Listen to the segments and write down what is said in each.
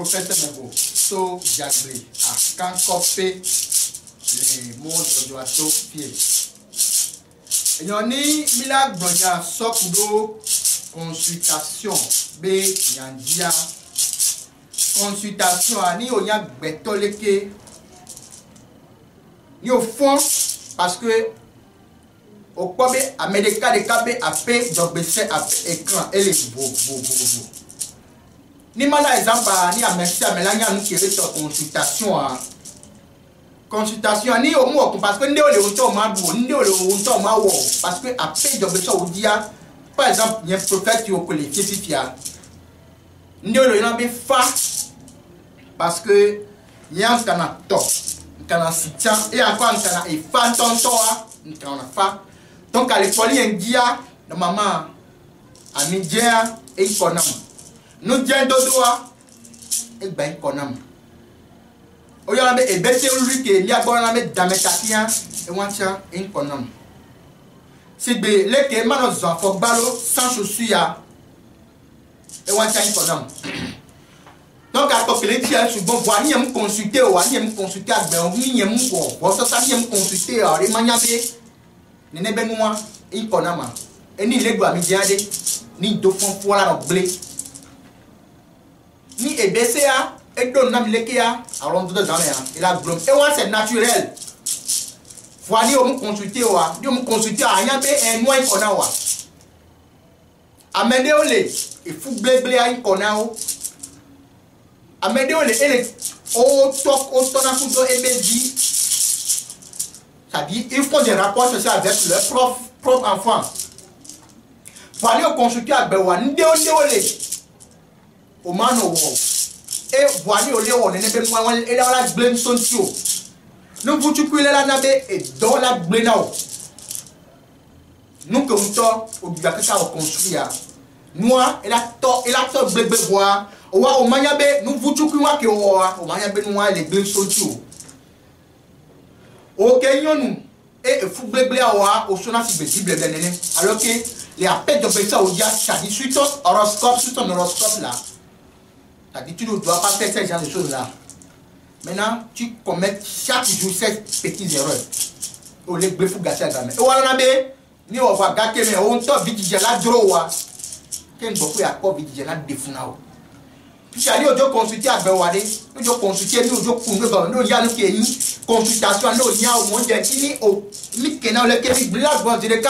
prophète Mebo, so Jagri, à Kankopé, les mots de l'oiseau pied. Et y'en a Mila Bronya Sokudo, consultation, B, Yandia, consultation, ni au Yak Betoleke, ni au fond, parce que au Kobe, à Medeka de Kabe, à P, d'obéissé à écran, et les beaux. Ni mana exemple, ni à merci à Melania, nous qui sur consultation. Consultation, ni au mot, parce que nous parce que après, d'obéissé au dia, par exemple, il y a un prophète qui est au collectif, nous avons fa, parce que il y a un canard top, un canard sitan, et encore un canard et fan tontoa, un canard fa. Donc à l'école, il y a un dia, de maman, à midi, et konam. Nous disons dodoa, et ben konam. Au y'a et bêté lui qui est bon à mettre dans mes tapiens, et wancha, et konam. Si bé, les qui manos enfants balo, sans chaussures, et wancha, et konam. Donc à côté les tiens, je bon voir, ni me consulter, ou ni me consulter, ben, ni me voir, ça, ni me consulter, les maniabé. Nene benua in konama eni legba mi jade ni do fon pour la blé ni ebca et don nam lekia alors de dans et la blom et ouais c'est naturel faut ni on consulter wa ni on consulter anya be en moi kona wa amede ole e fu blé in kona o amede ole ele o tok o tona kudo ebeji. C'est-à-dire, ils font des rapports sociaux avec leurs propres enfants. Pour aller au consulter à Bewa, nous au mano et voir au léo, on est et là la blême son tio. Nous vous tuez la nabe et dans la blénao. Nous comme toi, au Bugaka au construire. Nous, et la to blébé voir. Au Mayabe, nous vous tuez moi qui au Mayabe noir les blêmes son tio. Ok, nous et fou blé au sona si visible alors que les appels de ça au dia ça dit sur ton horoscope là ça dit tu ne dois pas faire ces genre de choses là maintenant tu commets chaque jour ces petites erreurs au les blé fou gâcher à gamin et voilà ni on va gâter mais on to vidje la drowa ken beaucoup ya ko vidje la defunao puis aller au consulter à Bewade au consulter nous au kungo no ya no ke yi consultation no ya au monde ini o mi kena le ke black bon de cas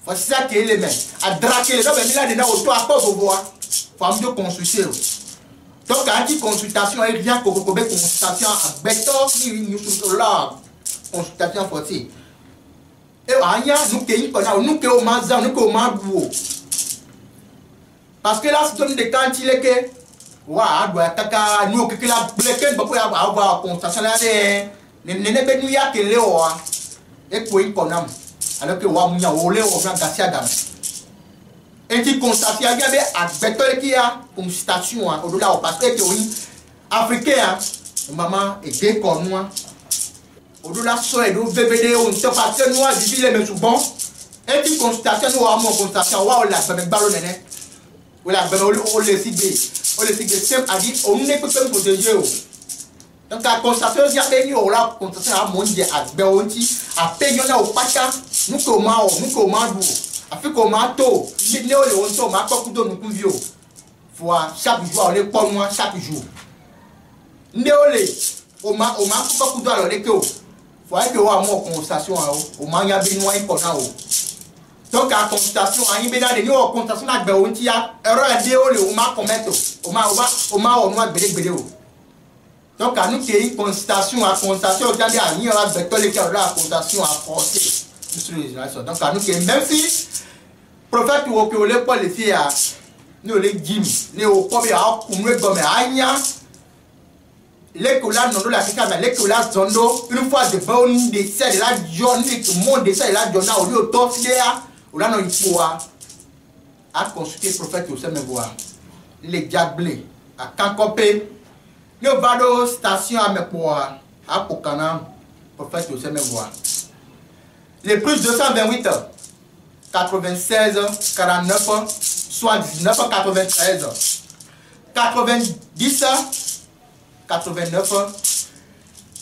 faut ça que les mains à draquer les hommes là dedans au to à pas voir faut me consulter donc à qui consultation et rien ko consultation à beto ni sur là consultation forcée et anya nous ke yi kona nous ke o maza nous ke o mabuo parce que là c'est donne des quand il est que wa doit kaka nous que la bleken beaucoup ya avoir constatation là ne be nous ya que leo et ko ikonam alors que wa munya ole o na gasia dam et qui constatation ya be agbeto qui a constatation au dollar parce que oui africain maman et des comme moi au dollar so et do bébé on se passe nous a dit les souvent et qui constatation nous a mon constatation wa la be ballonné voilà ben on les signe simple a dit on ne peut pas protéger donc la constatation il y a béni on la constatation à mon dieu à beonti à payer na au pacha nous comment du a fait comment to ni ne on so ma pas kudo nous kuvio faut chaque jour on les pour moi chaque jour ne on ma pas kudo alors les que faut que on mo constatation au manya benoît kona o. Donc à constatation à ibena de nous constatation na gbe onti ya erreur de o le o ma commettre o ma gbede o. Donc à nous qui une constatation à constatation au jamais à ni la betole qui aura constatation à forcer sur les générations. Donc à nous qui même si prophète ou que le pas les filles à nous les gim les au pas à kumwe gomme anya les colas non la kika mais les colas zondo une fois de bon de c'est la journée que monde de c'est la journée au lieu tofia ou là non il faut à consulter prophète au même voir les diablés à Kankopé le vado station à Mepoa à Pokana prophète au même voir les plus 228 96 49 79 93 90, 89,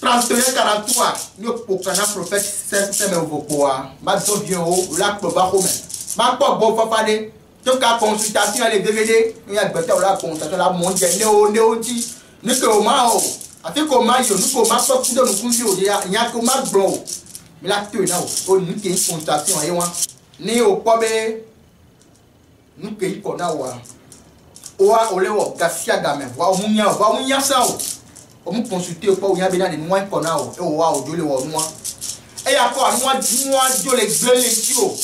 31, 43. Nous pouvons prophète, c'est même vos poids. Ma vieux haut, là, pour bas, ma pas bon, papa, donc la consultation, les DVD, il y a la consultation, la mondiale, néo-dit, nous sommes au afin qu'on maille, nous sommes pas pour nous conduire, il y a que ma bro. Mais là, tu es là, on nous qui est consultation, et moi, né au pobe, nous qui est qu'on a, oa, oleo, gassia gamin, wa mounia ça, on nous consulter au pas où il y a bien des moins qu'on a, et oa, au dieu, le moi. Et à quoi, moi, Dieu, les bleus, les tuyaux.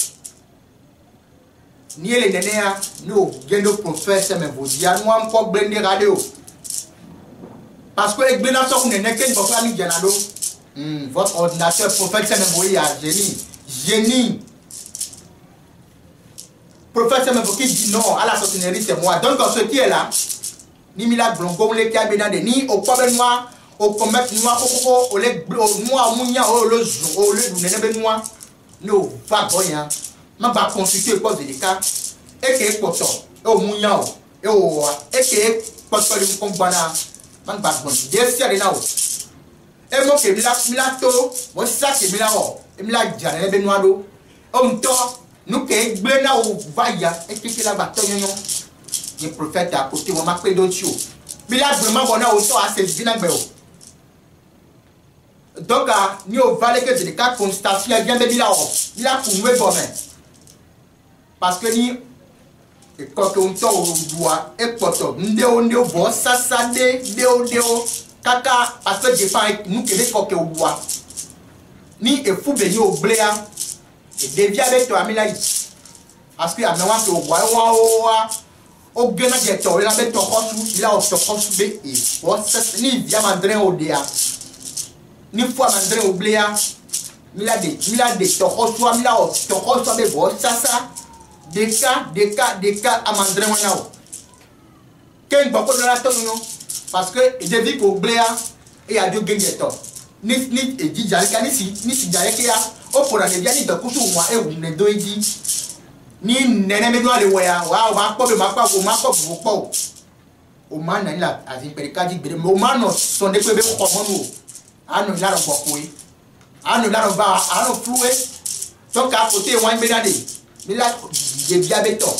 Ni les nénéas, nous, gendo professeur, mais vous dites, nous, encore blender radio. Parce que les blenders sont n'est qu'un peu famille Janado. Votre ordinateur professeur, mais vous voyez, génie. Professeur, mais vous qui dit non à la sorcellerie, c'est moi. Donc, ce qui est là, ni Mila Blongo, les cabinets de ni au pobre noir, au commerce noir, au lait noir, au mounia, au le néné noir, nous, va voyant. Je vais consulter le poste de l'État et que je vais au Mouniao et au et que je vais comprendre. Je vais consulter le poste et moi que Milato, moi ça que Milao, et Milad Janet Benoado, on tort, nous que Blena ou Vaya et que la bataille, le prophète à côté, on m'a pris d'autres choses. Milad vraiment bon à autant à ces dinabéo. Donc, nous au valet que de l'État constaté, il vient de Milao, il a pour nous bon. Parce que ni quand on doit et poto ndeo bo sasa deo kaka parce que je fais nous que les coques au bois ni et fou béni au bléa et devient avec toi amila parce que amena que au bois au gena de toi il a met ton rosu il a au rosu bé et bo sasa ni via mandrin au dia ni fois mandrin au bléa mila de ton rosu amila au ton rosu bé bo sasa des cas à mandrer maintenant. Quel beaucoup de la tonne parce que il devait pour bléa et à Dieu gagner temps. Ni et dit jalika ni si jalika au pour la bien ni de couche moi et vous ne doit dire ni nene me doit le waya wa ma pas au man là avec perika dit au man sont des bébés comme anu la ro bokoi anu la ro ba anu floué donc à côté one benade Mila diabeto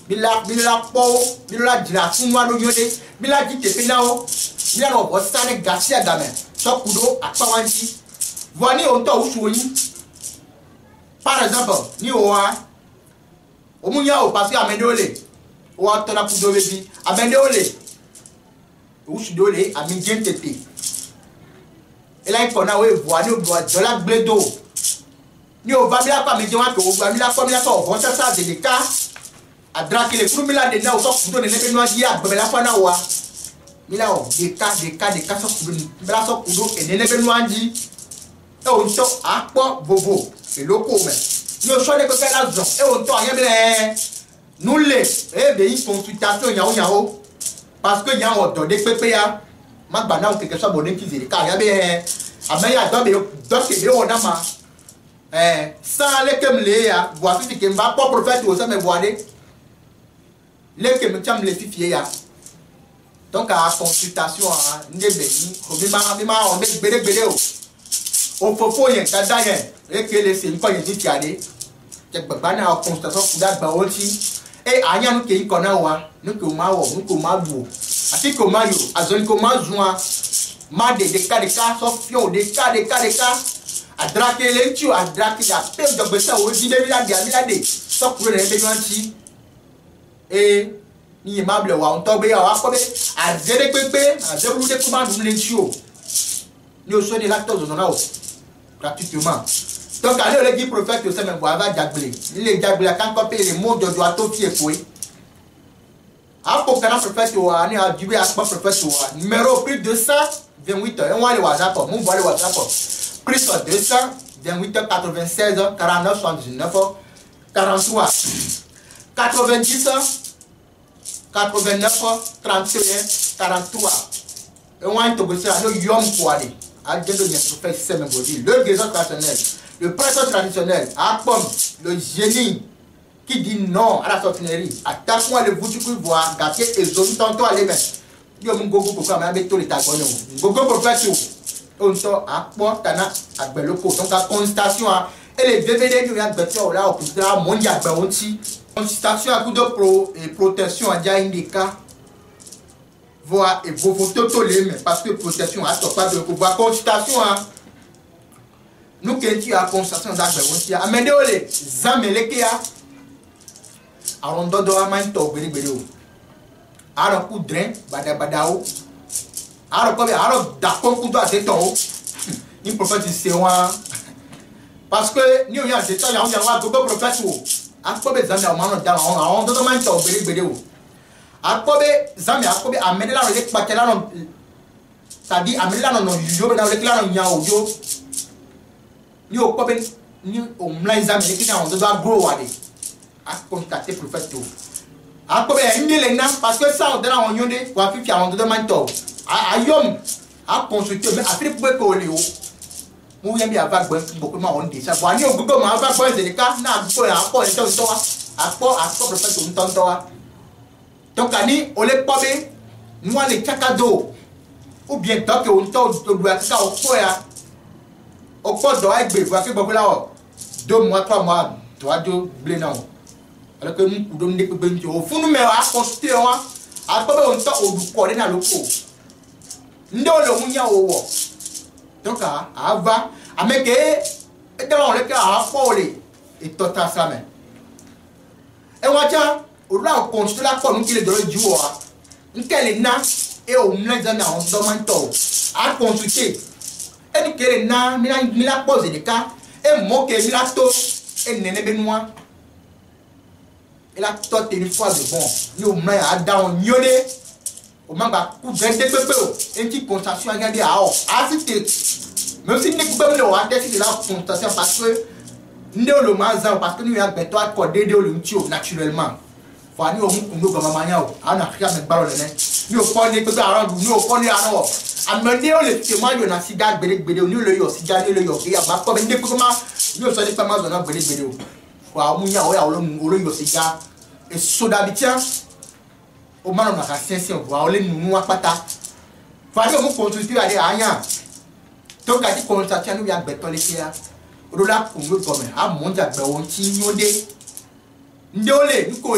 Mila po Mila dira fún wa lo yode Mila di tepe na o Mila ro bo sane gasia gamen so kudo apawanji voni on to usu yin par exemple ni owa omunya o parce que amendole o to na kudo bebi amendole usu dole ami jentete ela ikona we voani o dola bledo ni o va bila pa mi je wa ko gba mi la ko mi la so o sa de le ka adraki le furu mi la de na o so kudo ne be no adi agbe la fa na wa mi la o de ka so kudo ni bla so kudo e ne be no adi e o so apo bobo e loko me ni o so de ko la zon e o to ayan bele nu le e be yi consultation yawo parce que yan o do de pepe ya ma gba na o keke so bo ne ki zere ka ya be ameya do ke be o na ma sans les que me ya voici que m'a pas prophète aux hommes voilés les que me tiam les fifier ya donc à consultation ndé béni bima on met bélé o fofo yen kada yen et que les c'est quoi yen dit tiade que baba na consultation kuda ba oti et anya no ke ikona wa no ke ma wo no ko ma bu ati ko ma yo azon ko ma zuan ma de ka so fion de ka adrake le tu adrake la pe de besa o di de de so kuro le be nwanti e ni mable wa on to be ya wa ko be azere pepe azere de kuma dum le tu o ni o so de lactose non o pratiquement donc allez le dit prophète se me boava jagbele le jagbele kan ko pe le mo jojo atofie foi apo kana prophète o ani ajibe aspa prophète o numéro plus de 128 et on va le WhatsApp mon voit le WhatsApp plus 228 96 49 79 43 90 89 31 43 et on a une tobosé à nos yom kwade à de notre prophète Semengodi le guérisseur traditionnel le prêtre traditionnel à pomme le génie qui dit non à la sorcellerie. Attaque-moi le bout du coup, voir, gâter et zone tantôt à les mettre. Yo mon gogo pour faire avec tous les tagonnes. Gogo pour faire tout. On sort à Portana, à Beloko. Donc la constatation, et les DVD nous viennent de faire là, au plus tard, mondial, aussi. Constatation à coup de protection à déjà indiqué. Voir et vos photos parce que protection à pas de pouvoir. Constatation, nous qui avons la constatation d'Agbe aussi. Amène les zamele qui a. Alors, on doit manto bédéo. Alors, coup drain, badabadao. Alors, d'accord, coup doit être en haut. Il peut faire du séant. Parce que nous, il y a des temps, il y a un peu de professeur. Après, les amis, on doit manto bédéo. Après, les amis, après, amener la relève, c'est-à-dire, amener la non-yo, dans le clan, il y a audio. Nous, au moins, les amis, qui ont doit grow à contacter le professeur. Après, il y a parce que ça, on donne un oignon de quoi faire un de manteau. À Yom, à consulter, mais après, vous pouvez coller. Vous avez avoir beaucoup de monde. Ça va, nous, beaucoup de monde, avoir des cas, n'a pas un peu de temps, à quoi professeur un temps. Donc, on les pas nous, on les cadeaux. Ou bien, tant qu'on doit faire au foyer. Au poste de l'Aïbe, vous avez beaucoup là. 2 mois, 3 mois, 3 jours, blé non. Alors que nous donnons des petits au fond, nous à consulter, à pas on temps au corps dans le pot. Nous le mounia au wall. Donc, à va, à mettre, et dans le cas, à parler, et tout à ça même. Et on tient, au là, on consulte la forme qui est de l'autre nous quel na et au moins des amis en demandant à consulter. Et nous quel na, mila pose des cas, et moi qui mila to, et n'est benoît. Et la tote une fois de bon. Nous au moins à dans yole, au moins à coup de pépé, et qui constatation à regarder à haut. Ah, c'était, même si nous pouvons le voir, c'est la constatation parce que nous le mazan, parce que nous avons besoin d'accorder de l'intio naturellement. Nous nous comme manière on a fait avec ballon nous connaît que nous connaît alors amener le témoin de la cigare bédé nous le yo cigare le yo ya ba ko bende ko ma nous so pas mal dans bédé wa mu ya o le yo cigare et soda bitia o ma na ka sense wa o le nunu apata fa ni o mu consulter ale anya to ka ti consultation nous ya beto le kia o la ko mu ko me a mo ja gbe won ti nyode ndole niko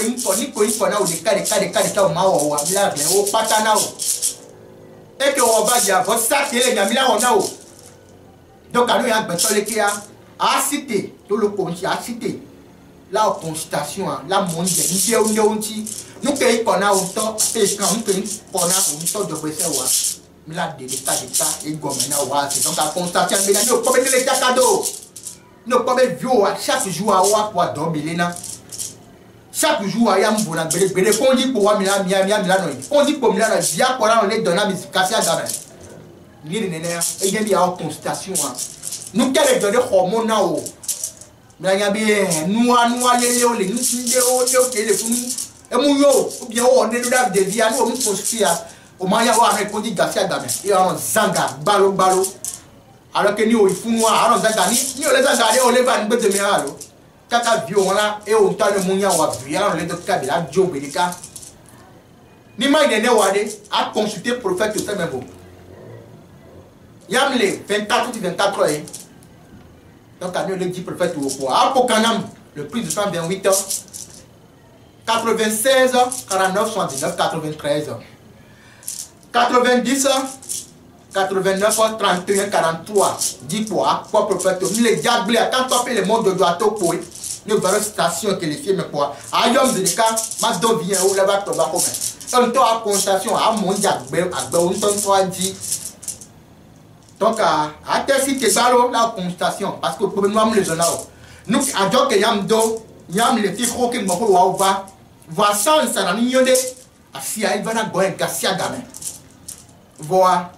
info na udekade kade ka ma wa bila le o pata na o e ke o ba ja vo sa tele nya mila ona o donc anu ya gbeto le kia a cité to le konti a cité la consultation la monde ni onti nu ke iko na o to e kan nu ke iko na o to do be se wa mila de ka e gomena wa c'est donc la consultation mais no ko be le cadeau no ko be vio a chaque jour a wa pour dormir na. Chaque jour, il y a un bon abélé. On dit pour moi, on dit pour moi, il y a quoi on est dans la musique, cassé à gamin. Il y a une constatation. Nous, quel est le hormone là haut? Mais il y a bien, nous, les nous, les fous, et mon yo, ou bien on est là de vie, nous, on construit, au moins, il y a un répondu cassé à gamin. Il y a un zanga, balo. Alors que nous, il faut nous, alors, zanga, nous, les zanga, on les va, nous, de méalo. Kaka vion là et on t'a le mounia ou violent les deux cas de la job et les cas. Ni ma idée wade a consulté le prophète tout même bon. Yam les 24 heures. Donc à nous le dit prophète au poids. Apokanam le prix de 128 heures. 96 49 79 93 90 89 31 43 10 poids quoi prophète les diables quand on fait le monde de droit au poids nous verrons station que les films quoi ayom de cas ma do bien ou là-bas to ba ko mais on to a constatation à mon diable à on to dit donc à tester que ça la constatation parce que pour nous les zones nous à donc yam do yam les filles ko que mo ko wa va voir ça na nyonde a si ay va na go en gasia gamin voir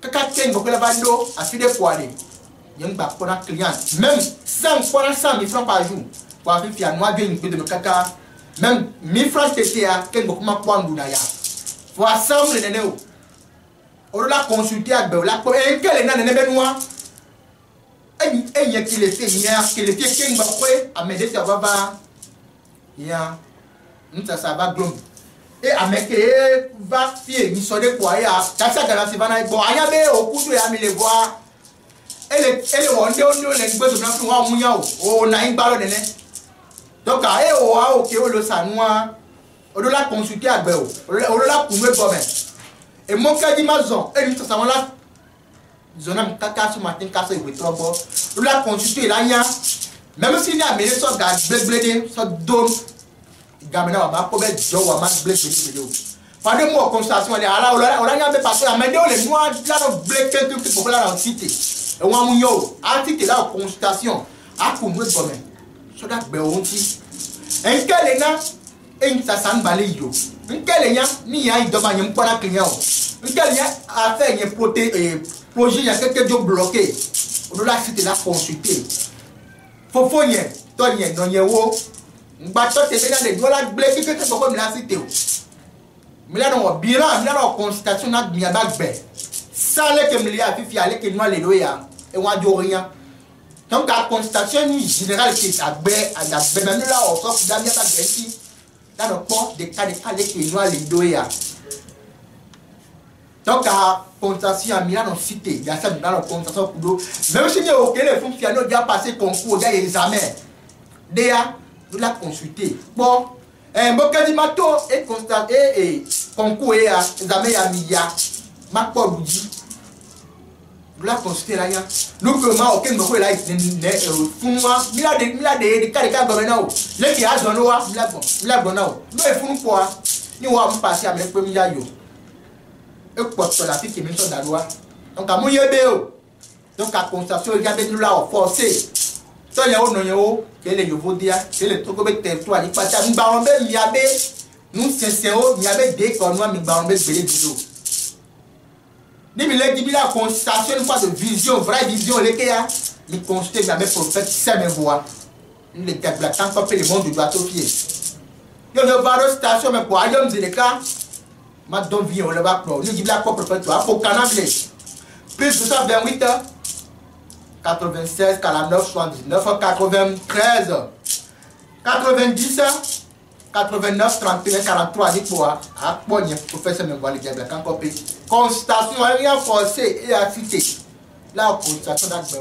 kaka tengo que la bando a fait des poids yang ba pour un client même 100 francs par jour pour faire moi bien une peu de kaka même 1000 francs TTA kengo kuma kwandu na ya faut ensemble les néo on l'a consulté à la pour un quel est na nene benoît et qui les fait hier, qui les fait qu'un bakoué, à m'aider ça va, ya, nous ça va glom. Et à m'aider va fier, ni sonner quoi, ya, ça dans la savane, bon, aïe, mais au coup de la les voir. Elle est on les bois de blanc, on a une balle de nez. Donc, ok, le sanois, on l'a consulté à Béo, on l'a pour me bomber. Et mon cas dit mazon, et nous savons là, zonam caca ce matin, casse et trop beau. On l'a consulté là, même si il y a mes sortes de blé, sortes d'eau, gamina, ma pauvre Joe, ma blé, pas de mots constatation, on a passé la main les noirs, là, blé, quelques pour la cité. Et on a mon yo, article là, constatation, à pour me bomber. So that beonti en kelena en sasan baleyo en kelenya ni ya idoma nyem pona klinya o en kelenya a fait un projet ya quelque job bloqué on doit citer la consulter fofo yen to yen no yen wo ngba to te bena de dola bleki que ko mi la citer o mi la no bilan mi la no consultation na mi abag be ça le que mi ya fi ale que no le loya e wa jo rien. Donc la constatation générale qui est à même là on sort dans la ici dans le port des cas qui nous les doya. Donc la constatation à Milan cité il y a ça dans la constatation pour même si OK les fonctionnaires déjà passé concours déjà examen déjà nous la consulter bon bon quasiment et constaté et concours et examen ya miya ma pas dit la consulter là ya nous comment OK me là fuma mila de cas gouvernement les qui a donné wa mila bon nous e funu quoi ni wa passer avec premier yo e porte la fille qui me sont dans loi donc à moyebe o donc à constatation il y a nous là forcé to ya o no yo que les yovo dia que les toko be territoire ni passer nous ba on be miabe nous c'est o miabe de ko nous mi ba on be belé bilo. Ni mi le dit la constatation une fois de vision, vraie vision, les cas, mi constater la même prophète, c'est mes voix. Ni le cas de la tant que le monde doit s'offier. Yo ne va de station mais pour ayom les cas, ma don vie on le va pro. Ni dit la prophète toi pour canable. Plus 228 96 49 79 93 90 89 31 43 dit quoi à poignet professeur me voir les diable quand copie constatation rien forcé et affecté la constatation d'acte